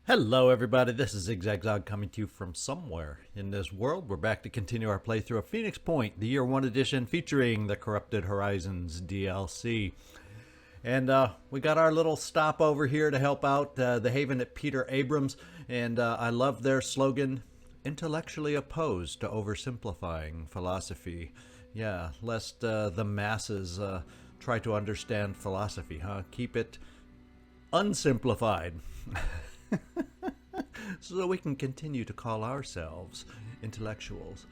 Hello everybody, this is Zigzag coming to you from somewhere in this world. We're back to continue our playthrough of Phoenix Point, the Year 1 edition featuring the Corrupted Horizons DLC. And we got our little stop over here to help out the Haven at Peter Abrams. And I love their slogan, intellectually opposed to oversimplifying philosophy. Yeah, lest the masses try to understand philosophy, huh? Keep it unsimplified. So we can continue to call ourselves intellectuals.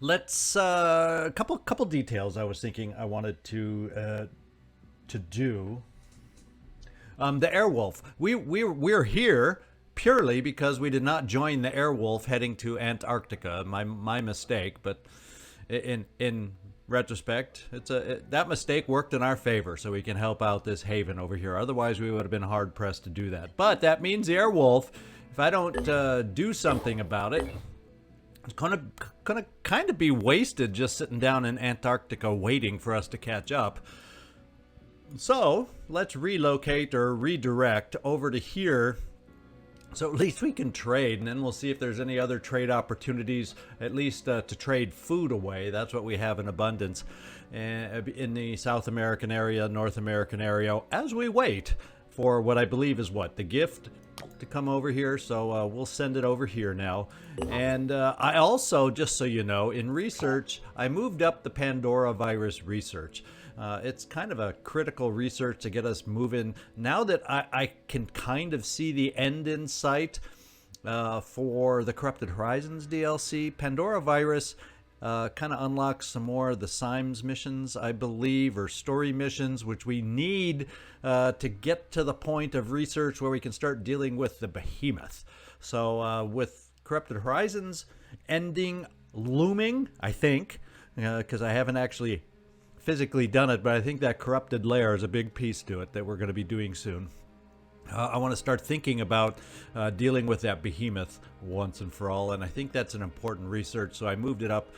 Let's couple details I was thinking I wanted to do. The Airwolf. We're here purely because we did not join the Airwolf heading to Antarctica. My mistake, but in retrospect, that mistake worked in our favor, so we can help out this haven over here. Otherwise, we would have been hard pressed to do that. But that means the Airwolf, if I don't do something about it, it's gonna kind of be wasted just sitting down in Antarctica waiting for us to catch up. So let's relocate or redirect over to here. So at least we can trade, and then we'll see if there's any other trade opportunities, at least to trade food away. That's what we have in abundance in the South American area, North American area, as we wait for what I believe is the gift to come over here. So we'll send it over here now. And I also, just so you know, in research, I moved up the Pandora virus research. It's kind of a critical research to get us moving. Now that I can kind of see the end in sight for the Corrupted Horizons DLC, Pandora Virus kind of unlocks some more of the Symes missions, I believe, or story missions, which we need to get to the point of research where we can start dealing with the behemoth. So with Corrupted Horizons ending looming, I think, because I haven't actually physically done it, but I think that corrupted layer is a big piece to it that we're going to be doing soon. I want to start thinking about dealing with that behemoth once and for all, and I think that's an important research, so I moved it up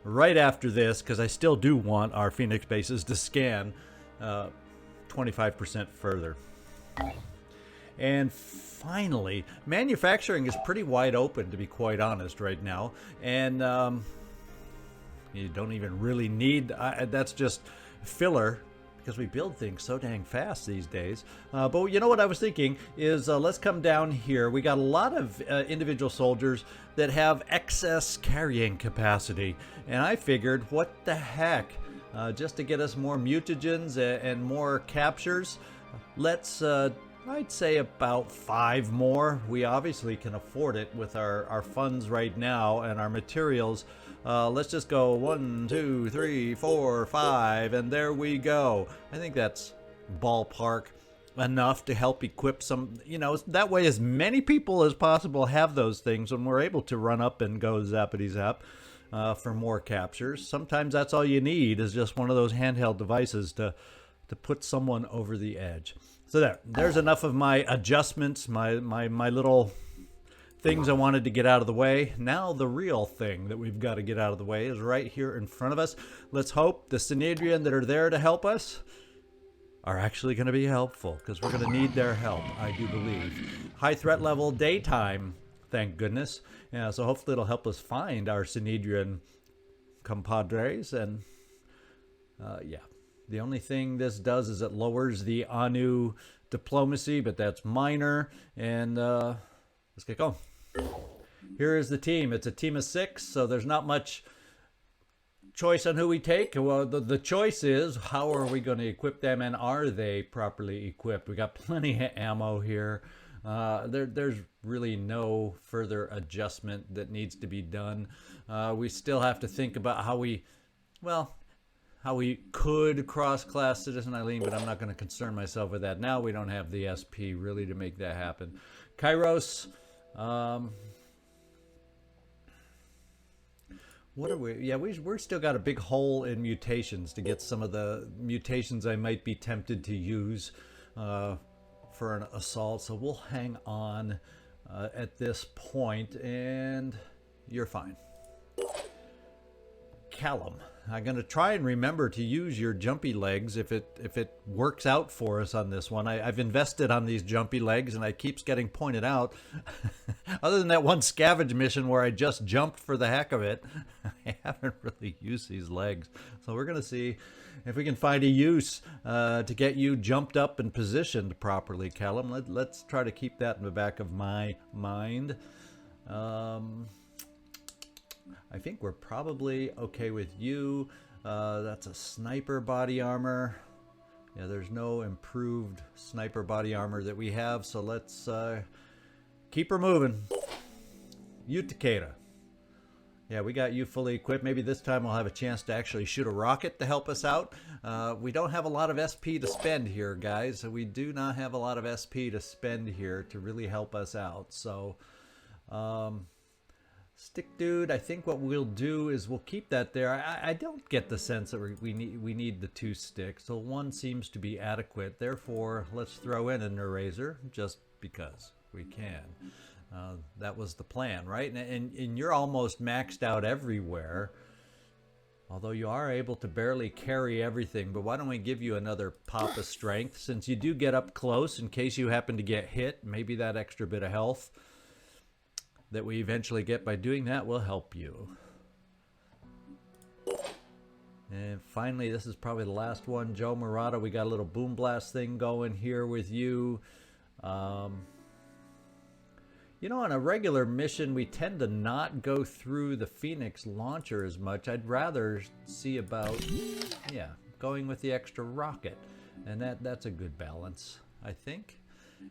right after this because I still do want our Phoenix bases to scan 25% further. And finally, manufacturing is pretty wide open, to be quite honest, right now, and you don't even really need, that's just filler because we build things so dang fast these days. But you know what I was thinking is let's come down here. We got a lot of individual soldiers that have excess carrying capacity. And I figured, what the heck? Just to get us more mutagens and more captures, let's, I'd say about 5 more. We obviously can afford it with our funds right now and our materials. Let's just go 1, 2, 3, 4, 5, and there we go. I think that's ballpark enough to help equip some, that way as many people as possible have those things, and we're able to run up and go zappity zap for more captures. Sometimes that's all you need, is just one of those handheld devices to put someone over the edge. So there's enough of my adjustments, my little things I wanted to get out of the way. Now the real thing that we've got to get out of the way is right here in front of us. Let's hope the Synedrion that are there to help us are actually going to be helpful, because we're going to need their help, I do believe. High threat level daytime, thank goodness. Yeah, so hopefully it'll help us find our Synedrion compadres. And yeah, the only thing this does is it lowers the Anu diplomacy, but that's minor. And let's get going. Here is the team. It's a team of 6, so there's not much choice on who we take. Well, the choice is, how are we going to equip them, and are they properly equipped? We got plenty of ammo here. There's really no further adjustment that needs to be done. We still have to think about how we could cross-class Citizen Eileen, but I'm not going to concern myself with that now. We don't have the SP really to make that happen. Kairos, what are we? Yeah, we're still got a big hole in mutations to get some of the mutations I might be tempted to use for an assault. So we'll hang on at this point, and you're fine. Callum. I'm going to try and remember to use your jumpy legs if it works out for us on this one. I've invested on these jumpy legs, and it keeps getting pointed out. Other than that one scavenge mission where I just jumped for the heck of it, I haven't really used these legs. So we're going to see if we can find a use to get you jumped up and positioned properly, Callum. Let's try to keep that in the back of my mind. I think we're probably okay with you. That's a sniper body armor. Yeah, there's no improved sniper body armor that we have, so let's keep her moving. You, Takeda. Yeah, we got you fully equipped. Maybe this time we'll have a chance to actually shoot a rocket to help us out. We don't have a lot of SP to spend here, guys. We do not have a lot of SP to spend here to really help us out. So, Stick Dude, I think what we'll do is we'll keep that there. I don't get the sense that we need the 2 sticks, so 1 seems to be adequate. Therefore, let's throw in an eraser just because we can. That was the plan, right? And you're almost maxed out everywhere, although you are able to barely carry everything. But why don't we give you another pop of strength, since you do get up close in case you happen to get hit. Maybe that extra bit of health that we eventually get by doing that will help you. And finally, this is probably the last one, Joe Murata. We got a little boom blast thing going here with you. You know, on a regular mission, we tend to not go through the Phoenix launcher as much. I'd rather see about, yeah, going with the extra rocket. And that's a good balance, I think.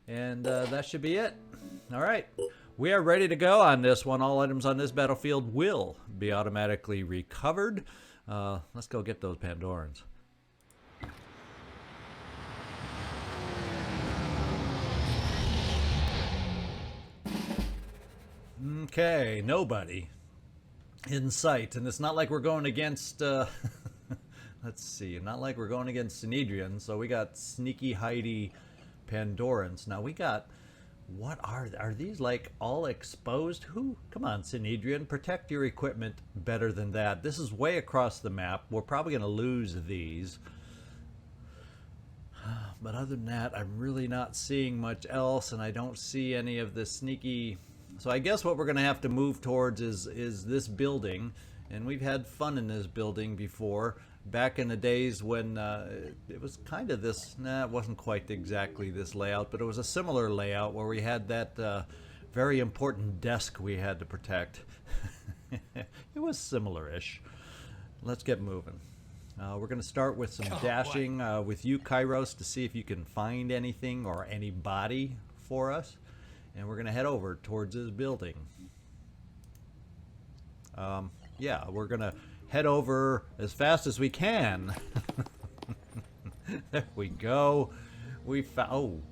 And that should be it. All right. We are ready to go on this one. All items on this battlefield will be automatically recovered. Let's go get those Pandorans. Okay, nobody in sight. And it's not like we're going against, let's see, not like we're going against Synedrion. So we got sneaky, hidey Pandorans. Now we got... What are these, like, all exposed? Who? Come on, Synedrion, protect your equipment better than that. This is way across the map. We're probably going to lose these. But other than that, I'm really not seeing much else, and I don't see any of the sneaky... So I guess what we're going to have to move towards is this building. And we've had fun in this building before. Back in the days when it was kind of this, it wasn't quite exactly this layout, but it was a similar layout where we had that very important desk we had to protect. It was similar-ish. Let's get moving. We're going to start with some dashing with you, Kairos, to see if you can find anything or anybody for us. And we're going to head over towards this building. Yeah, we're going to head over as fast as we can. There we go. We found, oh,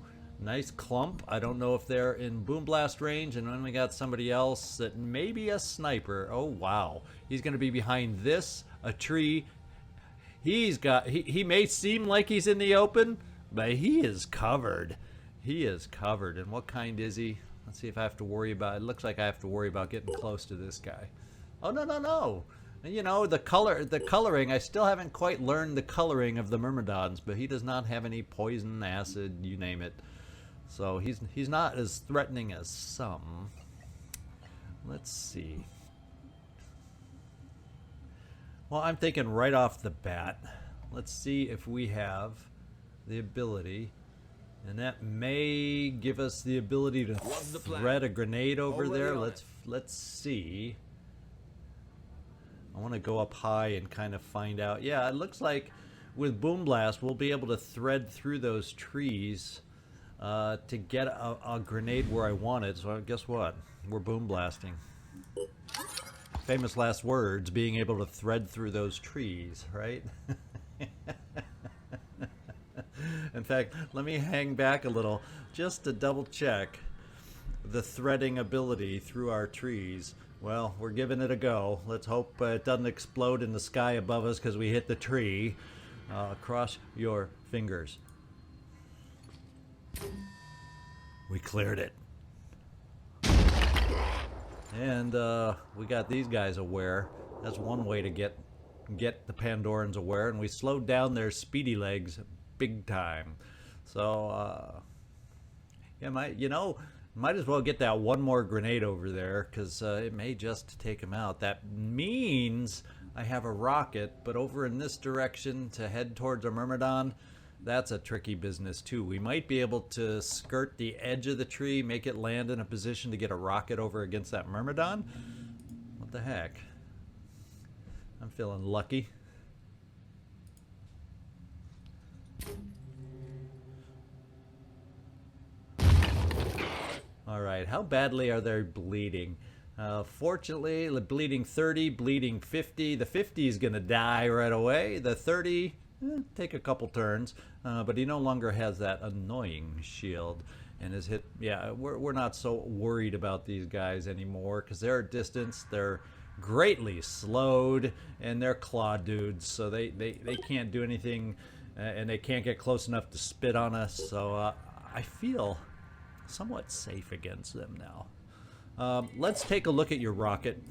nice clump. I don't know if they're in boom blast range, and then we got somebody else that may be a sniper. Oh wow, he's going to be behind this, a tree. He may seem like he's in the open, but he is covered. He is covered. And what kind is he? Let's see if I have to worry about it. Looks like I have to worry about getting close to this guy. Oh no. You know, the coloring, I still haven't quite learned the coloring of the Myrmidons, but he does not have any poison, acid, you name it. So he's not as threatening as some. Let's see. Well, I'm thinking right off the bat, let's see if we have the ability, and that may give us the ability to thread a grenade over there. Let's see. I want to go up high and kind of find out. Yeah, it looks like with Boom Blast, we'll be able to thread through those trees to get a grenade where I want it. So guess what? We're Boom Blasting. Famous last words, being able to thread through those trees, right? In fact, let me hang back a little just to double check the threading ability through our trees. Well, we're giving it a go. Let's hope it doesn't explode in the sky above us because we hit the tree. Cross your fingers. We cleared it. And we got these guys aware. That's one way to get get the Pandorans aware, and we slowed down their speedy legs big time. So, yeah, might as well get that one more grenade over there, because it may just take him out. That means I have a rocket, but over in this direction to head towards a Myrmidon, that's a tricky business too. We might be able to skirt the edge of the tree, make it land in a position to get a rocket over against that Myrmidon. What the heck? I'm feeling lucky. Alright, how badly are they bleeding? Fortunately, bleeding 30, bleeding 50. The 50 is going to die right away. The 30, take a couple turns. But he no longer has that annoying shield. And his hit, yeah, we're not so worried about these guys anymore, because they're at distance. They're greatly slowed, and they're claw dudes, so they can't do anything, and they can't get close enough to spit on us. So I feel somewhat safe against them now. Let's take a look at your rocket.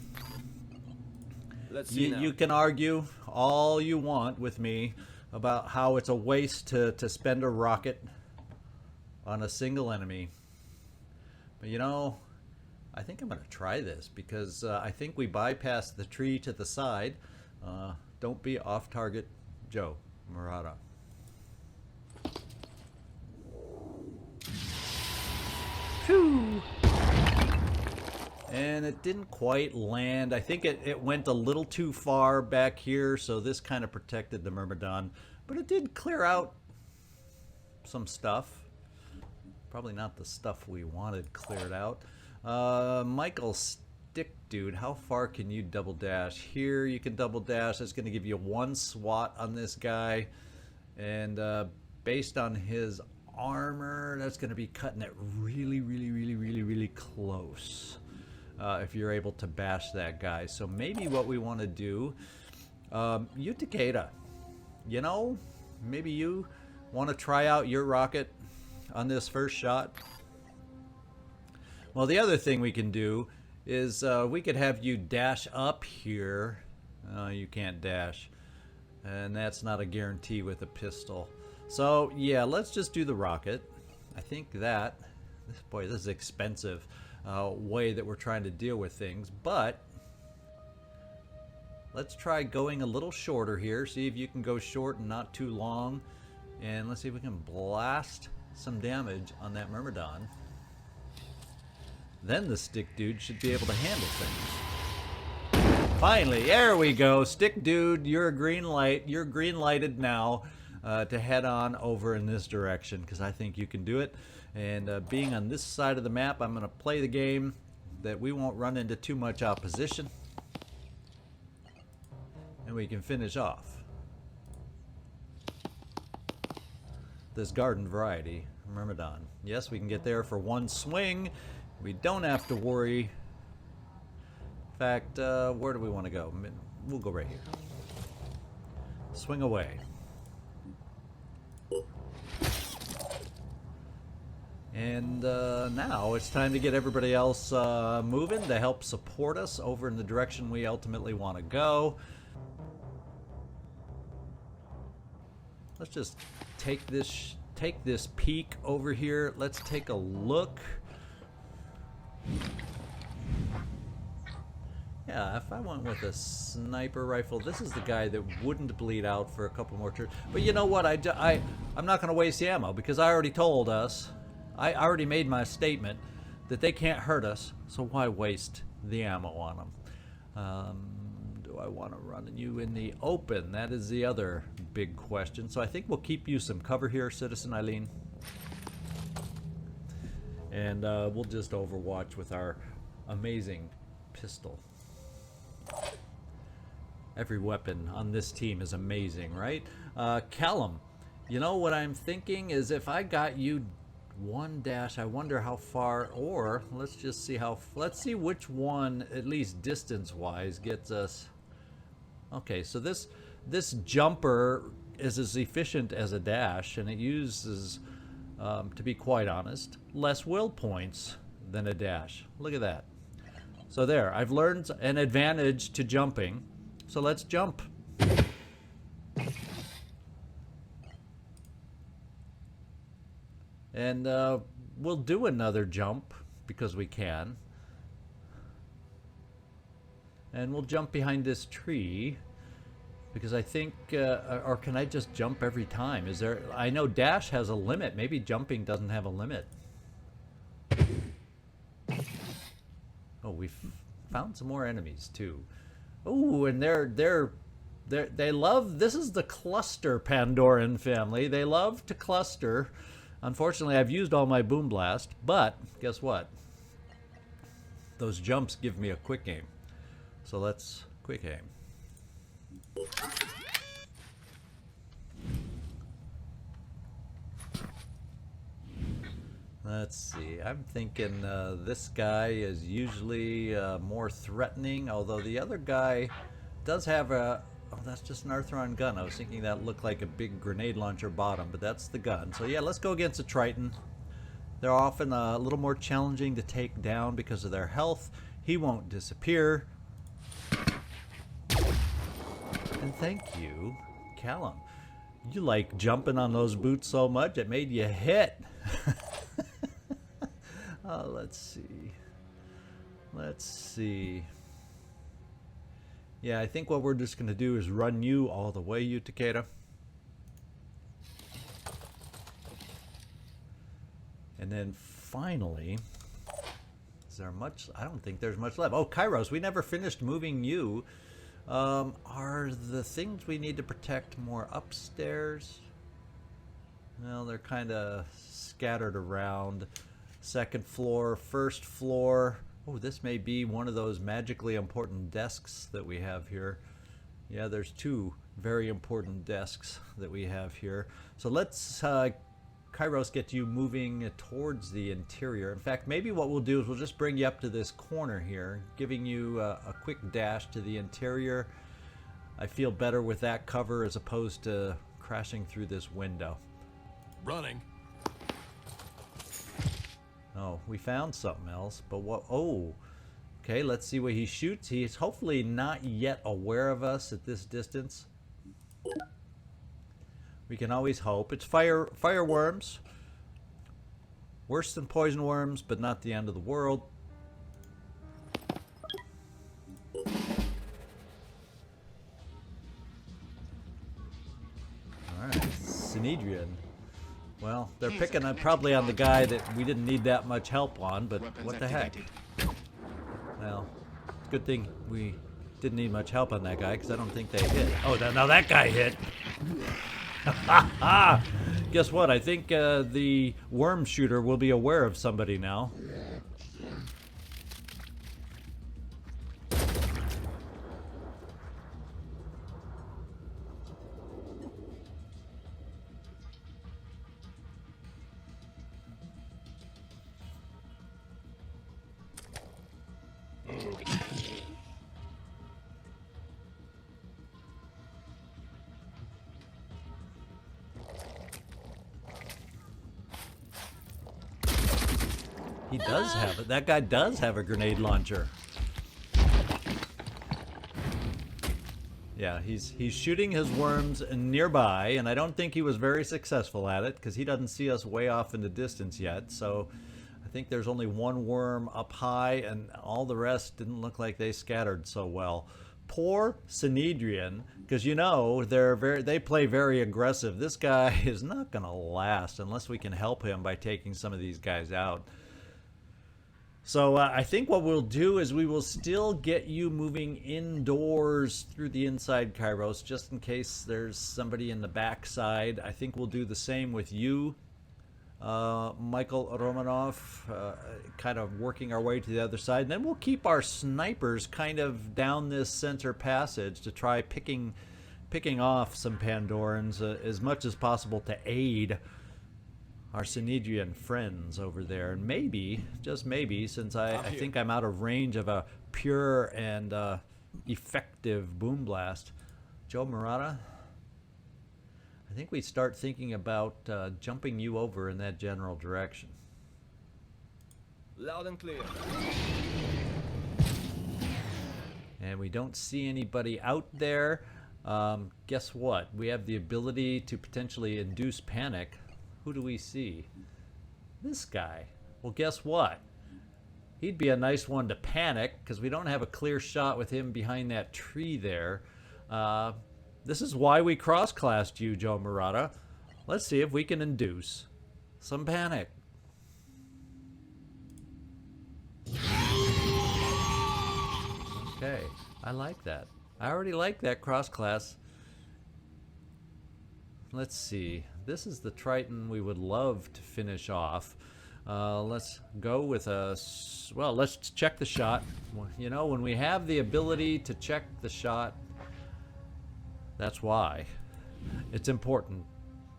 Let's see now. You can argue all you want with me about how it's a waste to spend a rocket on a single enemy. But you know, I think I'm going to try this, because I think we bypassed the tree to the side. Don't be off target, Joe Murata. Phew. And it didn't quite land. I think it went a little too far back here, so this kind of protected the Myrmidon. But it did clear out some stuff. Probably not the stuff we wanted cleared out. Michael Stick Dude, how far can you double dash? Here you can double dash. That's going to give you one swat on this guy. And based on his armor, that's going to be cutting it really close. If you're able to bash that guy. So maybe what we want to do, you Takeda, you know, maybe you want to try out your rocket on this first shot. Well, the other thing we can do is we could have you dash up here. You can't dash, and that's not a guarantee with a pistol. So yeah, let's just do the rocket. I think that, boy, this is expensive way that we're trying to deal with things, but let's try going a little shorter here. See if you can go short and not too long, and let's see if we can blast some damage on that Myrmidon. Then the Stick Dude should be able to handle things. Finally, there we go. Stick Dude, you're a green light. You're green lighted now to head on over in this direction, because I think you can do it. And being on this side of the map, I'm going to play the game that we won't run into too much opposition, and we can finish off this garden variety Myrmidon. Yes, we can get there for one swing. We don't have to worry. In fact, where do we want to go? We'll go right here. Swing away. And now it's time to get everybody else moving to help support us over in the direction we ultimately want to go. Let's just take this peek over here. Let's take a look. Yeah, if I went with a sniper rifle, this is the guy that wouldn't bleed out for a couple more turns. But you know what? I'm not going to waste the ammo, because I already told us, I already made my statement that they can't hurt us, so why waste the ammo on them? Do I want to run you in the open? That is the other big question. So I think we'll keep you some cover here, Citizen Eileen. And we'll just overwatch with our amazing pistol. Every weapon on this team is amazing, right? Callum, you know what I'm thinking is, if I got you one dash, I wonder how far, or let's just see let's see which one, at least distance wise, gets us. Okay, so this jumper is as efficient as a dash, and it uses, to be quite honest, less will points than a dash. Look at that. So there, I've learned an advantage to jumping, so let's jump. And we'll do another jump because we can. And we'll jump behind this tree because I think, or can I just jump every time? Is there, I know dash has a limit. Maybe jumping doesn't have a limit. Oh, we've found some more enemies too. Oh, and they love, this is the cluster Pandoran family. They love to cluster. Unfortunately, I've used all my boom blast, but guess what? Those jumps give me a quick aim. So let's quick aim. Let's see. I'm thinking this guy is usually more threatening, although the other guy does have a... Oh, that's just an Arthron gun. I was thinking that looked like a big grenade launcher bottom, but that's the gun. So yeah, let's go against a Triton. They're often a little more challenging to take down because of their health. He won't disappear. And thank you, Callum. You like jumping on those boots so much it made you hit. Oh, let's see. Let's see. Yeah, I think what we're just going to do is run you all the way, you Takeda. And then finally, is there much? I don't think there's much left. Oh, Kairos, we never finished moving you. Are the things we need to protect more upstairs? Well, they're kind of scattered around. Second floor, first floor. Oh, this may be one of those magically important desks that we have here. Yeah, there's two very important desks that we have here. So let's, Kairos, get you moving towards the interior. In fact, maybe what we'll do is we'll just bring you up to this corner here, giving you a quick dash to the interior. I feel better with that cover as opposed to crashing through this window. Running. Oh, we found something else, but what? Oh, okay, let's see what he shoots. He's hopefully not yet aware of us at this distance. We can always hope. It's fire worms. Worse than poison worms, but not the end of the world. Alright, Synedrion. Well, they're picking up probably on the guy that we didn't need that much help on, but what the heck? Well, good thing we didn't need much help on that guy, because I don't think they hit. Oh, now that guy hit! Guess what? I think the worm shooter will be aware of somebody now. He does have it. That guy does have a grenade launcher. Yeah, he's shooting his worms nearby, and I don't think he was very successful at it because he doesn't see us way off in the distance yet. So I think there's only one worm up high, and all the rest didn't look like they scattered so well. Poor Synedrion, because you know they play very aggressive. This guy is not going to last unless we can help him by taking some of these guys out. So I think what we'll do is we will still get you moving indoors through the inside, Kairos, just in case there's somebody in the backside. I think we'll do the same with you, Michael Romanov, kind of working our way to the other side. And then we'll keep our snipers kind of down this center passage to try picking off some Pandorans as much as possible to aid our Synedrion friends over there. And maybe, just maybe, since I think I'm out of range of a pure and effective boom blast, Joe Murata, I think we start thinking about jumping you over in that general direction. Loud and clear. And we don't see anybody out there. Guess what? We have the ability to potentially induce panic. Who do we see? This guy. Well, guess what? He'd be a nice one to panic because we don't have a clear shot with him behind that tree there. This is why we cross-classed you, Joe Murata. Let's see if we can induce some panic. Okay, I like that. I already like that cross-class. Let's see. This is the Triton we would love to finish off. Let's go with a... Well, let's check the shot. You know, when we have the ability to check the shot, that's why it's important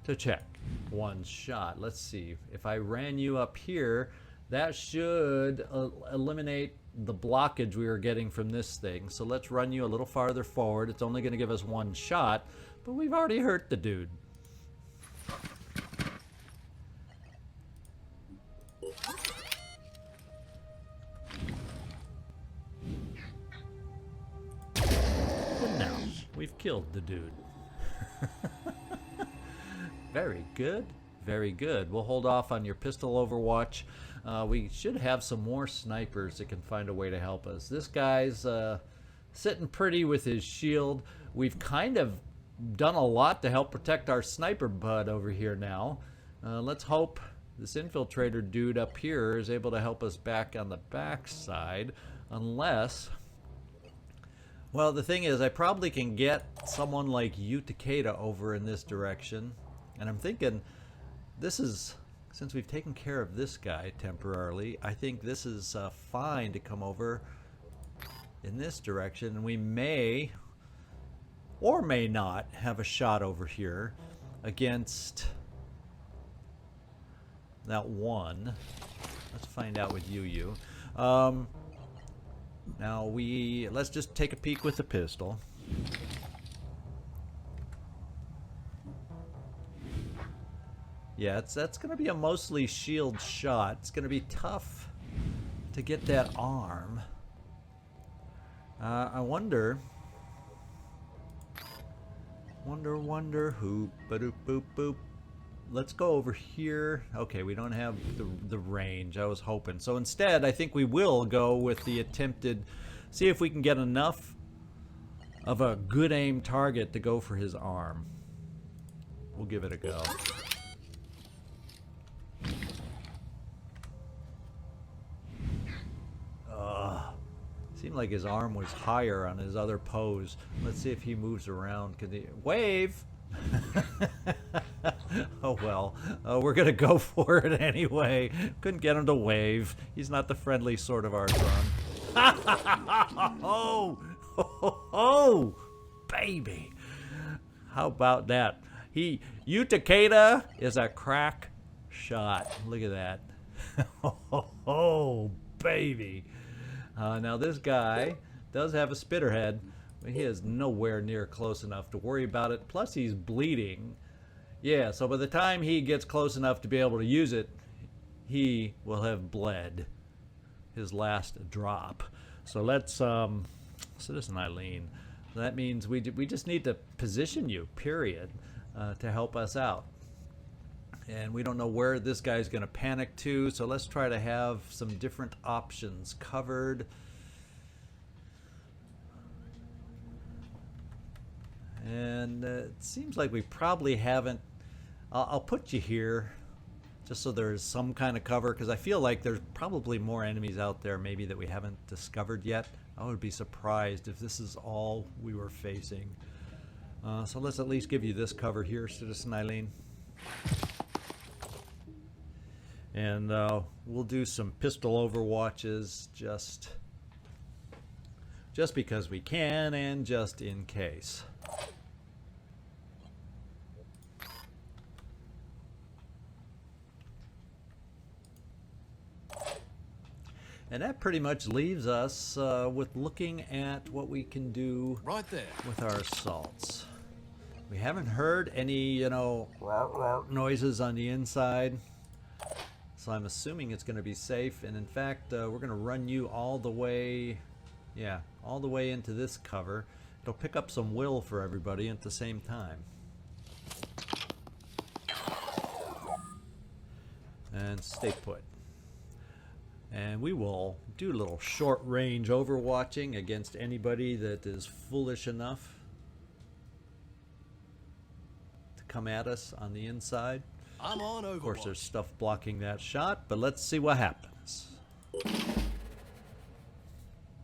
to check one shot. Let's see. If I ran you up here, that should eliminate the blockage we were getting from this thing. So let's run you a little farther forward. It's only going to give us one shot, but we've already hurt the dude. And now we've killed the dude. Very good. Very good. We'll hold off on your pistol overwatch. We should have some more snipers that can find a way to help us. This guy's sitting pretty with his shield. We've kind of done a lot to help protect our sniper bud over here now. Let's hope this infiltrator dude up here is able to help us back on the back side. Unless... Well, the thing is, I probably can get someone like Takeda over in this direction. And I'm thinking, this is, since we've taken care of this guy temporarily, I think this is fine to come over in this direction. And we may, or may not, have a shot over here against that one. Let's find out with you. Now let's just take a peek with the pistol. Yeah, that's going to be a mostly shield shot. It's going to be tough to get that arm. I wonder, hoop, ba-doop, boop, boop. Let's go over here. Okay, we don't have the range I was hoping. So instead, I think we will go with the attempted, see if we can get enough of a good aim target to go for his arm. We'll give it a go. Seemed like his arm was higher on his other pose. Let's see if he moves around. Can he wave? Oh well, we're gonna go for it anyway. Couldn't get him to wave. He's not the friendly sort of Archon. Oh, baby! How about that? Takeda is a crack shot. Look at that. Oh, baby! Now this guy does have a spitterhead, but he is nowhere near close enough to worry about it. Plus he's bleeding. Yeah, so by the time he gets close enough to be able to use it, he will have bled his last drop. So let's, Citizen Eileen, that means we just need to position you, period, to help us out. And we don't know where this guy's going to panic to, so let's try to have some different options covered. And it seems like we probably haven't... I'll put you here just so there's some kind of cover, because I feel like there's probably more enemies out there maybe that we haven't discovered yet. I would be surprised if this is all we were facing. So let's at least give you this cover here, Citizen Eileen. And we'll do some pistol overwatches just because we can and just in case. And that pretty much leaves us with looking at what we can do right there with our assaults. We haven't heard any, noises on the inside. So I'm assuming it's going to be safe, and in fact, we're going to run you all the way, all the way into this cover. It'll pick up some will for everybody at the same time. And stay put. And we will do a little short range overwatching against anybody that is foolish enough to come at us on the inside. I'm on Overwatch. Of course, there's stuff blocking that shot, but let's see what happens.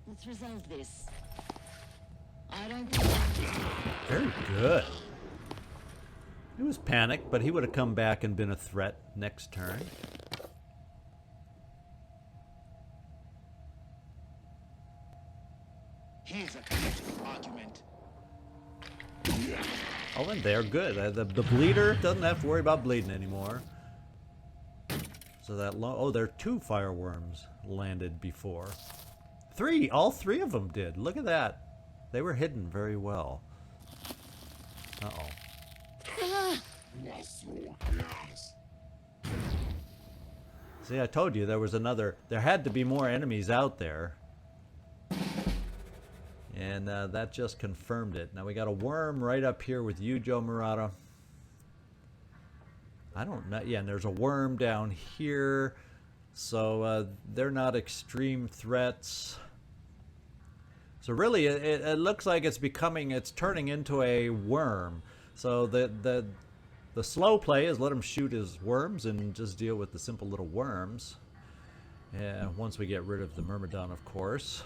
Let's resolve this. I don't. Very good. He was panicked, but he would have come back and been a threat next turn. Here's a political argument. Oh, and they're good. The bleeder doesn't have to worry about bleeding anymore. So that oh, there are 2 fireworms landed before. 3! All 3 of them did. Look at that. They were hidden very well. Uh-oh. See, I told you there was another. There had to be more enemies out there. And that just confirmed it. Now we got a worm right up here with you, Joe Murata. I don't know. Yeah, and there's a worm down here. So they're not extreme threats. So really, it looks like it's turning into a worm. So the slow play is let him shoot his worms and just deal with the simple little worms. Yeah, once we get rid of the Myrmidon, of course.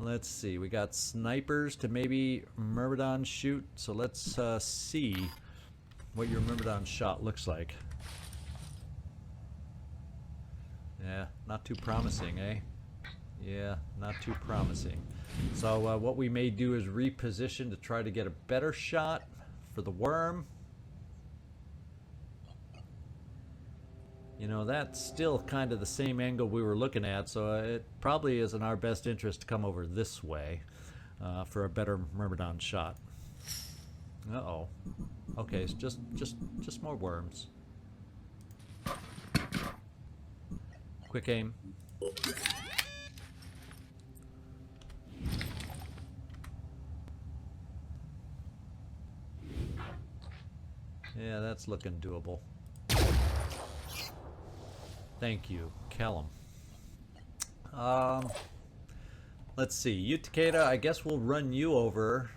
Let's see, we got snipers to maybe Myrmidon shoot. So let's see what your Myrmidon shot looks like. Yeah, not too promising, eh? Yeah, not too promising. So what we may do is reposition to try to get a better shot for the worm. You know, that's still kind of the same angle we were looking at, so it probably is in our best interest to come over this way for a better Myrmidon shot. Uh-oh. Okay, so just more worms. Quick aim. Yeah, that's looking doable. Thank you, Callum. Let's see, you Takeda, I guess we'll run you over.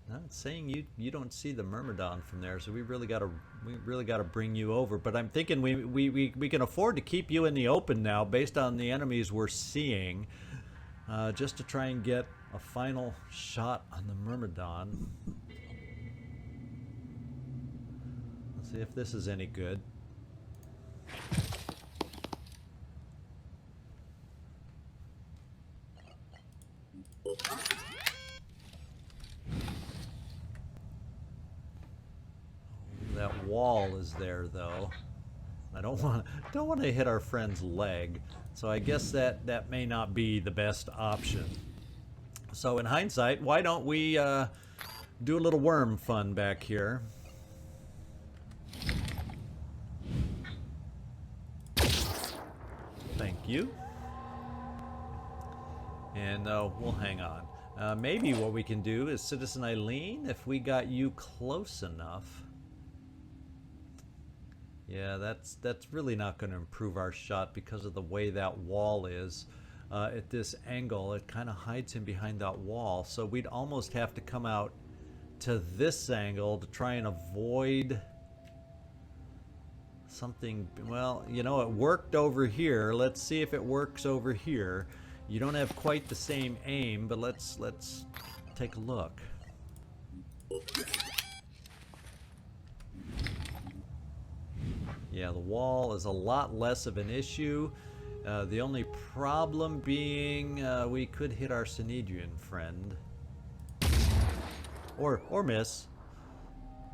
Not saying you don't see the Myrmidon from there, so we really gotta bring you over. But I'm thinking we can afford to keep you in the open now, based on the enemies we're seeing, just to try and get a final shot on the Myrmidon. Let's see if this is any good. That wall is there, though. I don't want to hit our friend's leg, so I guess that may not be the best option. So in hindsight, why don't we do a little worm fun back here? Thank you. And we'll hang on. Maybe what we can do is Citizen Eileen, if we got you close enough. Yeah, that's really not going to improve our shot because of the way that wall is. At this angle, it kind of hides him behind that wall. So we'd almost have to come out to this angle to try and avoid something. Well, you know, it worked over here. Let's see if it works over here. You don't have quite the same aim, but let's take a look. Yeah, the wall is a lot less of an issue. The only problem being we could hit our Synedrion friend. Or miss.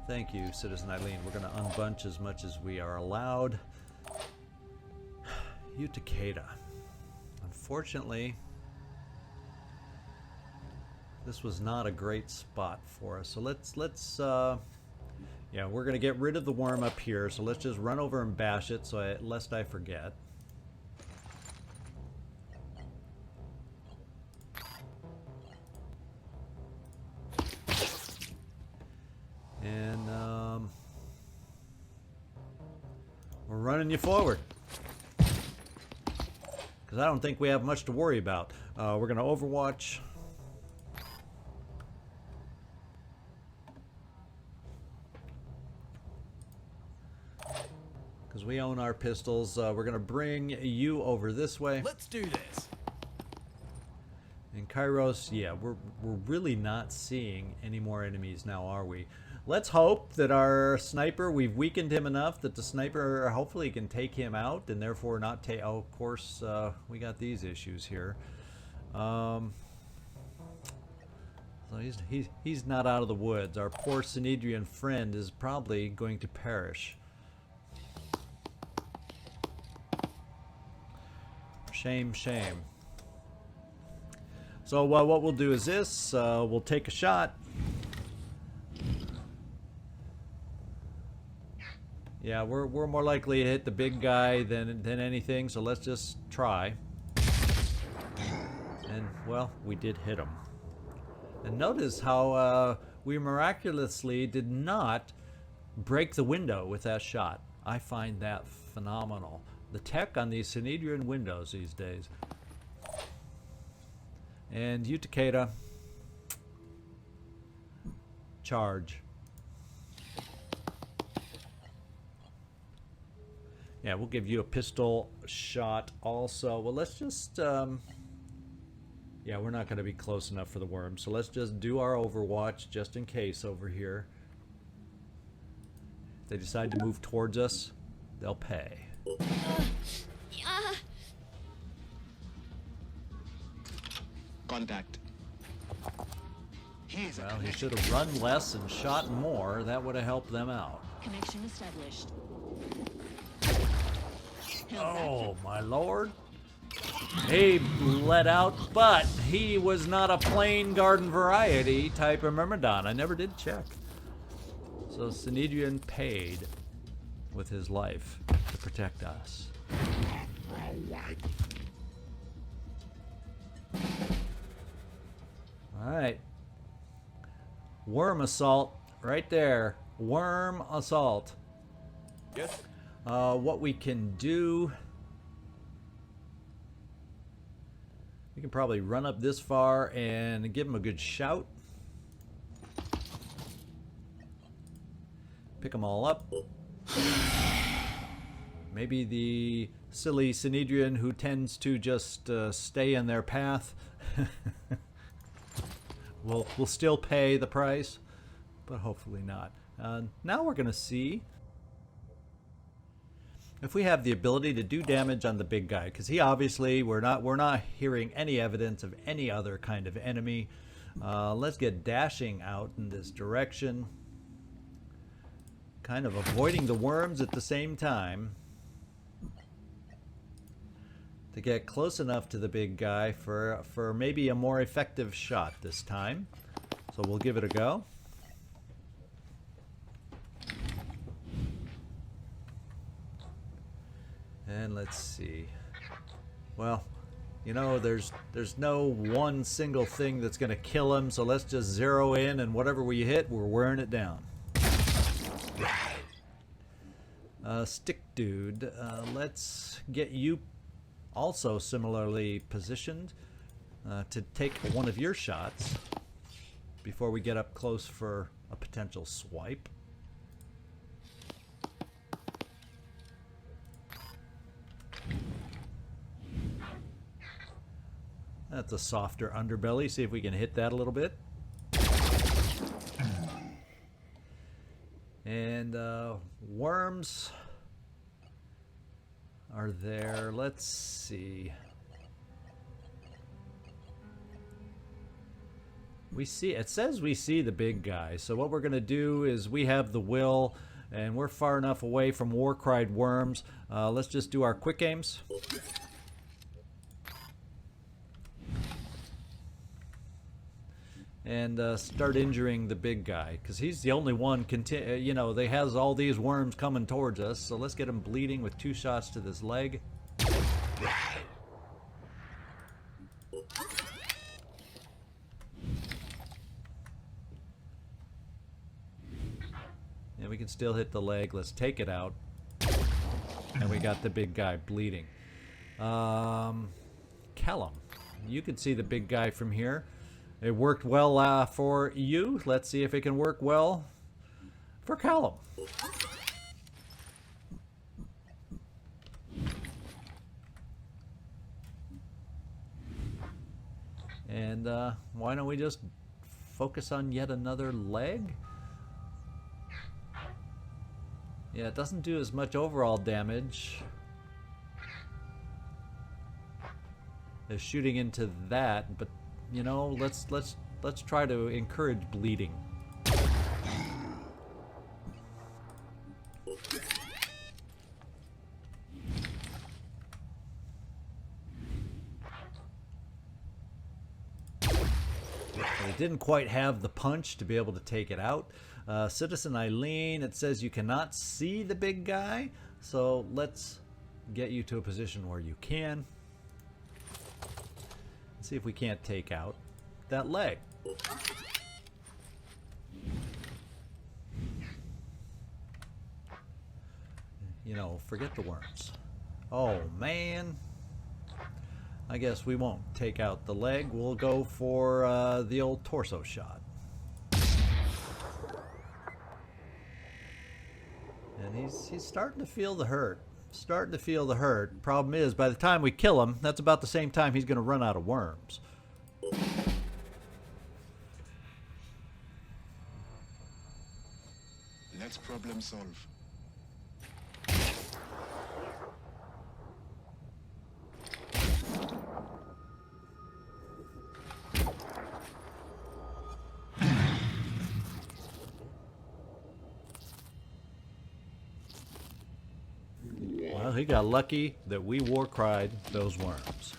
Thank you, Citizen Eileen. We're going to unbunch as much as we are allowed. You Takeda. Unfortunately, this was not a great spot for us. So let's yeah, we're gonna get rid of the worm up here. So let's just run over and bash it, lest I forget. And running you forward. Because I don't think we have much to worry about. We're going to overwatch. Because we own our pistols. We're going to bring you over this way. Let's do this. And Kairos, yeah, we're really not seeing any more enemies now, are we? Let's hope that our sniper, we've weakened him enough that the sniper hopefully can take him out and therefore not take... Oh, of course, we got these issues here. So he's not out of the woods. Our poor Synedrion friend is probably going to perish. Shame, shame. So what we'll do is this, we'll take a shot. Yeah, we're more likely to hit the big guy than anything, so let's just try. And, well, we did hit him. And notice how we miraculously did not break the window with that shot. I find that phenomenal. The tech on these Synedrion windows these days. And you, Takeda, charge. Yeah, we'll give you a pistol shot also. Well, let's just, yeah, we're not going to be close enough for the worm, so let's just do our overwatch just in case over here. If they decide to move towards us, they'll pay. Contact. Here's Well, he should have run less and shot more. That would have helped them out. Connection established. Oh, my lord. He let out, but he was not a plain garden variety type of Myrmidon. I never did check. So Synedrion paid with his life to protect us. Alright. Worm assault right there. Worm assault. Yes. What we can do... We can probably run up this far and give him a good shout. Pick them all up. Maybe the silly Synedrion who tends to just stay in their path will still pay the price, but hopefully not. Now we're going to see if we have the ability to do damage on the big guy, because he obviously, we're not hearing any evidence of any other kind of enemy. Let's get dashing out in this direction, kind of avoiding the worms at the same time to get close enough to the big guy for maybe a more effective shot this time. So we'll give it a go. And let's see. Well, you know, there's no one single thing that's going to kill him, so let's just zero in, and whatever we hit, we're wearing it down. Stick dude, let's get you also similarly positioned to take one of your shots before we get up close for a potential swipe. That's a softer underbelly. See if we can hit that a little bit. And worms are there. Let's see. We see, it says we see the big guy. So what we're going to do is we have the will, and we're far enough away from war-cried worms. Let's just do our quick aims. And start injuring the big guy, because he's the only one, you know, they has all these worms coming towards us. So let's get him bleeding with 2 shots to this leg. And we can still hit the leg. Let's take it out. And we got the big guy bleeding. Callum, you can see the big guy from here. It worked well for you. Let's see if it can work well for Callum. And why don't we just focus on yet another leg? Yeah, it doesn't do as much overall damage as shooting into that, but you know, let's try to encourage bleeding. It didn't quite have the punch to be able to take it out. Citizen Eileen, it says you cannot see the big guy, so let's get you to a position where you can. See if we can't take out that leg. You know, forget the worms. Oh man. I guess we won't take out the leg. We'll go for the old torso shot. And he's starting to feel the hurt. Starting to feel the hurt. Problem is, by the time we kill him, that's about the same time he's going to run out of worms. Let's problem solve. Well, he got lucky that we war cried those worms.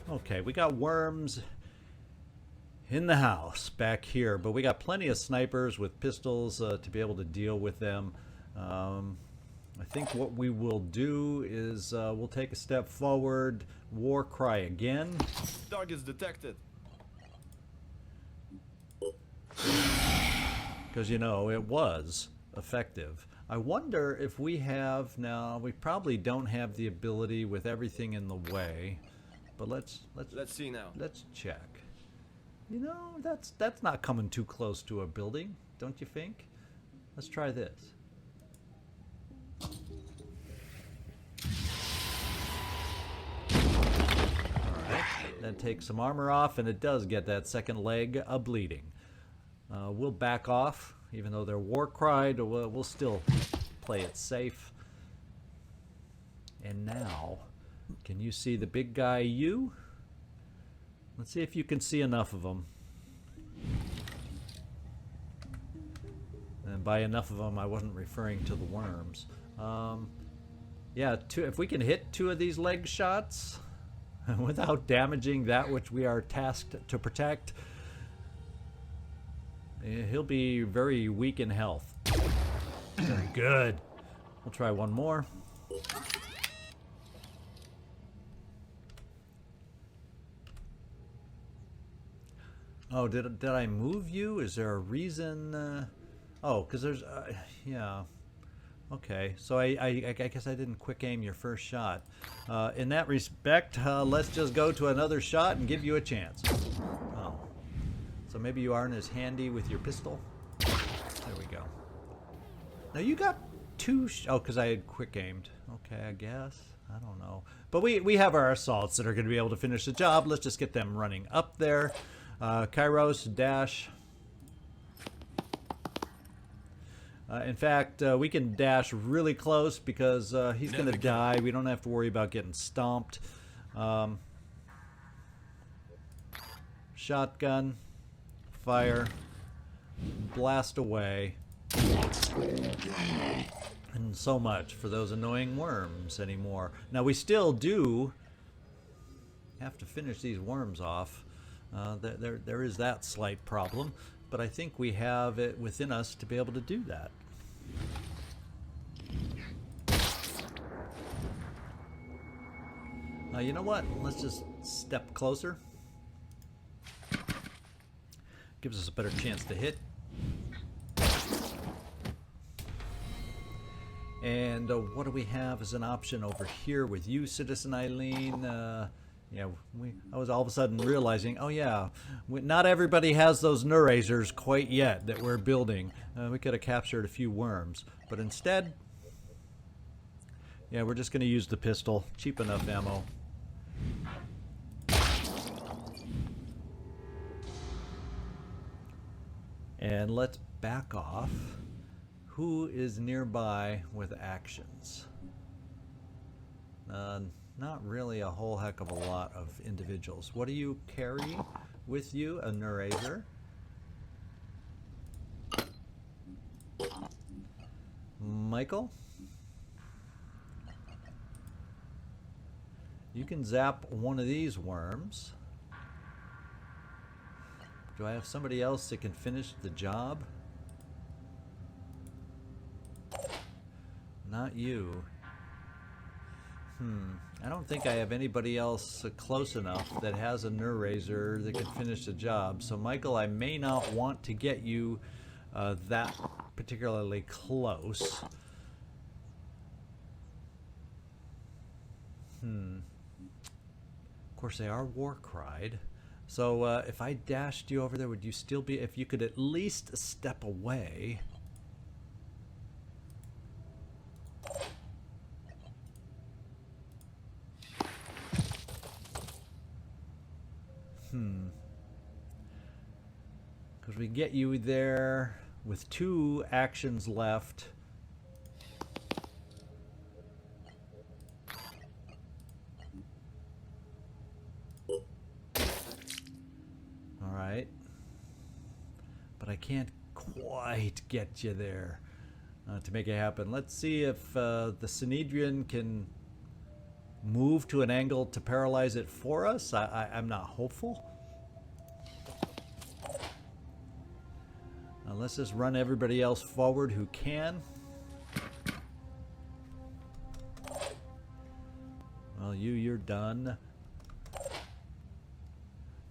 Okay, we got worms in the house back here, but we got plenty of snipers with pistols to be able to deal with them. I think what we will do is we'll take a step forward, war cry again. Targets detected. Because, you know, it was effective. I wonder if we have now, we probably don't have the ability with everything in the way, but let's see now. Let's check. You know, that's not coming too close to a building, don't you think? Let's try this. Alright, that takes some armor off, and it does get that second leg a bleeding. We'll back off, even though they're war cried. We'll still play it safe. And now, can you see the big guy? You? Let's see if you can see enough of them. And by enough of them, I wasn't referring to the worms. Yeah, if we can hit 2 of these leg shots without damaging that which we are tasked to protect, he'll be very weak in health. Very good. We'll try one more. Oh, did I move you? Is there a reason? Oh, because there's... yeah. Okay, so I guess I didn't quick aim your first shot. In that respect, let's just go to another shot and give you a chance. Oh. So maybe you aren't as handy with your pistol. There we go. Now you got 2... oh, because I had quick aimed. Okay, I guess. I don't know. But we have our assaults that are going to be able to finish the job. Let's just get them running up there. Kairos, dash. In fact, we can dash really close because he's going to die. We don't have to worry about getting stomped. Shotgun, fire, blast away. And so much for those annoying worms anymore. Now we still do have to finish these worms off. There is that slight problem, but I think we have it within us to be able to do that. You know what? Let's just step closer. gives us a better chance to hit. And what do we have as an option over here with you, Citizen Eileen? Yeah, I was all of a sudden realizing, oh yeah, not everybody has those Neurasers quite yet that we're building. We could have captured a few worms, but instead, yeah, we're just going to use the pistol. Cheap enough ammo. And let's back off. Who is nearby with actions? Not really a whole heck of a lot of individuals. What do you carry with you? A Neuraser. Michael? You can zap one of these worms. Do I have somebody else that can finish the job? Not you. I don't think I have anybody else close enough that has a Neuraser that can finish the job. So Michael, I may not want to get you that particularly close. Of course, they are war-cried. So if I dashed you over there, would you still be... If you could at least step away... Because we get you there with 2 actions left. Alright. But I can't quite get you there to make it happen. Let's see if the Synedrion can move to an angle to paralyze it for us. I'm not hopeful. Let's just run everybody else forward who can. Well, you're done.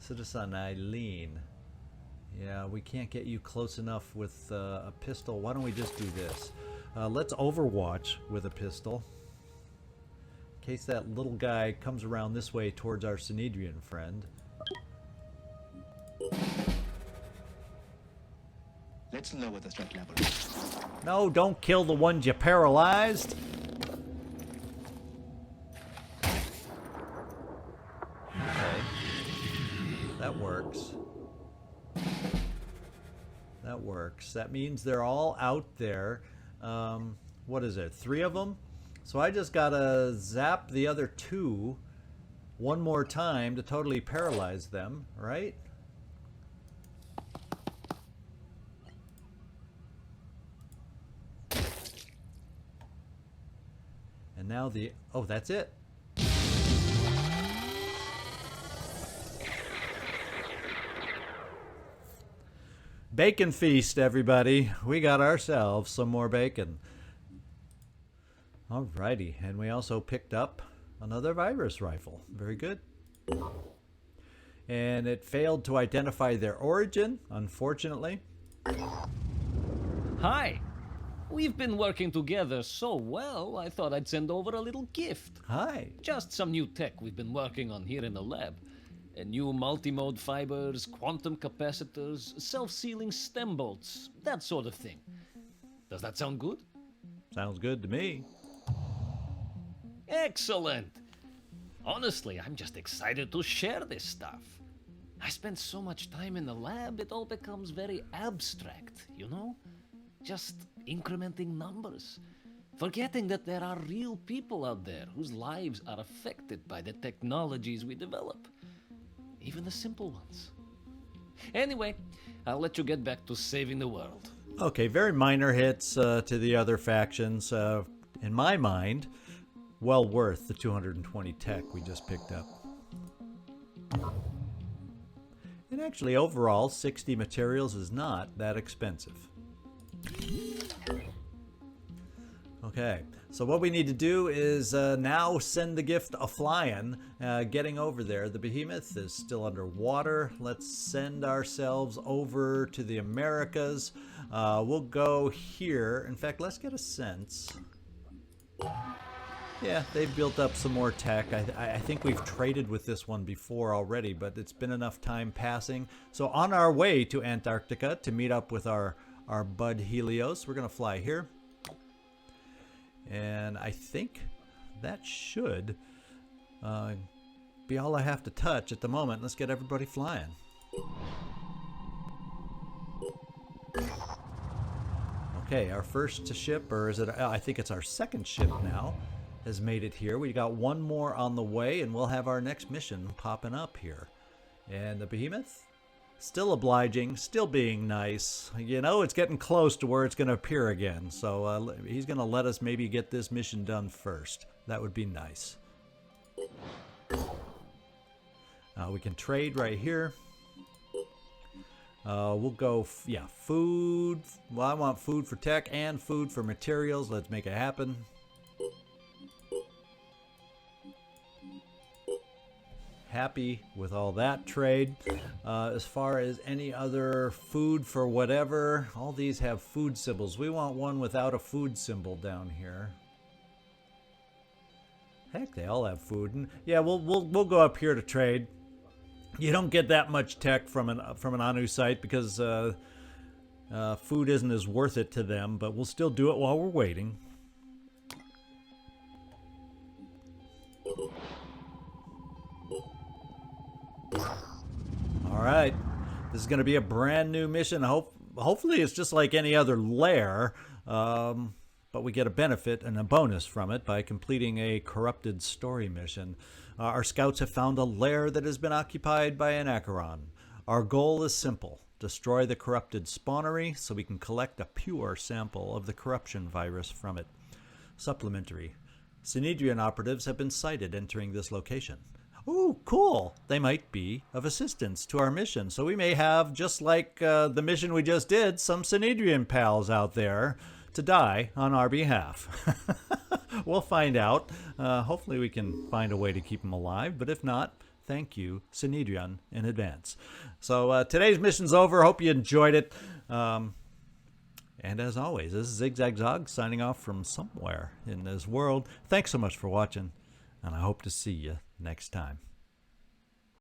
Citizen Eileen. Yeah, we can't get you close enough with a pistol. Why don't we just do this? Let's overwatch with a pistol. In case that little guy comes around this way towards our Synedrion friend. Let's lower the threat level. No, don't kill the ones you paralyzed. Okay. That works. That works. That means they're all out there. What is it? 3 of them? So I just gotta zap the other 2 one more time to totally paralyze them, right? And now the... Oh, that's it. Bacon feast, everybody. We got ourselves some more bacon. Alrighty, and we also picked up another virus rifle. Very good. And it failed to identify their origin, unfortunately. Hi. We've been working together so well, I thought I'd send over a little gift. Hi. Just some new tech we've been working on here in the lab. New multimode fibers, quantum capacitors, self-sealing stem bolts, that sort of thing. Does that sound good? Sounds good to me. Excellent! Honestly, I'm just excited to share this stuff. I spend so much time in the lab, it all becomes very abstract, you know? Just incrementing numbers. Forgetting that there are real people out there whose lives are affected by the technologies we develop. Even the simple ones. Anyway, I'll let you get back to saving the world. Okay, very minor hits to the other factions. In my mind, well worth the 220 tech we just picked up. And actually, overall, 60 materials is not that expensive. Okay, so what we need to do is now send the gift a-flying, getting over there. The behemoth is still underwater. Let's send ourselves over to the Americas. We'll go here. In fact, let's get a sense. Yeah, they've built up some more tech. I think we've traded with this one before already, but it's been enough time passing. So on our way to Antarctica to meet up with our bud Helios, we're going to fly here. And I think that should be all I have to touch at the moment. Let's get everybody flying. Okay, our first ship, or is it? I think it's our second ship now, has made it here. We got one more on the way, and we'll have our next mission popping up here. And the behemoth, still obliging, still being nice. You know, it's getting close to where it's going to appear again. So he's going to let us maybe get this mission done first. That would be nice. We can trade right here. We'll go, food. Well, I want food for tech and food for materials. Let's make it happen. Happy with all that trade. As far as any other food for whatever, all these have food symbols. We want one without a food symbol down here. Heck, they all have food. And yeah, we'll go up here to trade. You don't get that much tech from an Anu site because food isn't as worth it to them, but we'll still do it while we're waiting. All right, this is going to be a brand new mission. Hopefully it's just like any other lair, but we get a benefit and a bonus from it by completing a corrupted story mission. Our scouts have found a lair that has been occupied by an Acheron. Our goal is simple: destroy the corrupted spawnery so we can collect a pure sample of the corruption virus from it. Supplementary: Synedrion operatives have been sighted entering this location. Ooh, cool. They might be of assistance to our mission. So we may have, just like the mission we just did, some Synedrion pals out there to die on our behalf. We'll find out. Hopefully we can find a way to keep them alive. But if not, thank you, Synedrion, in advance. So today's mission's over. Hope you enjoyed it. And as always, this is Zigzag Zog signing off from somewhere in this world. Thanks so much for watching, and I hope to see you next time.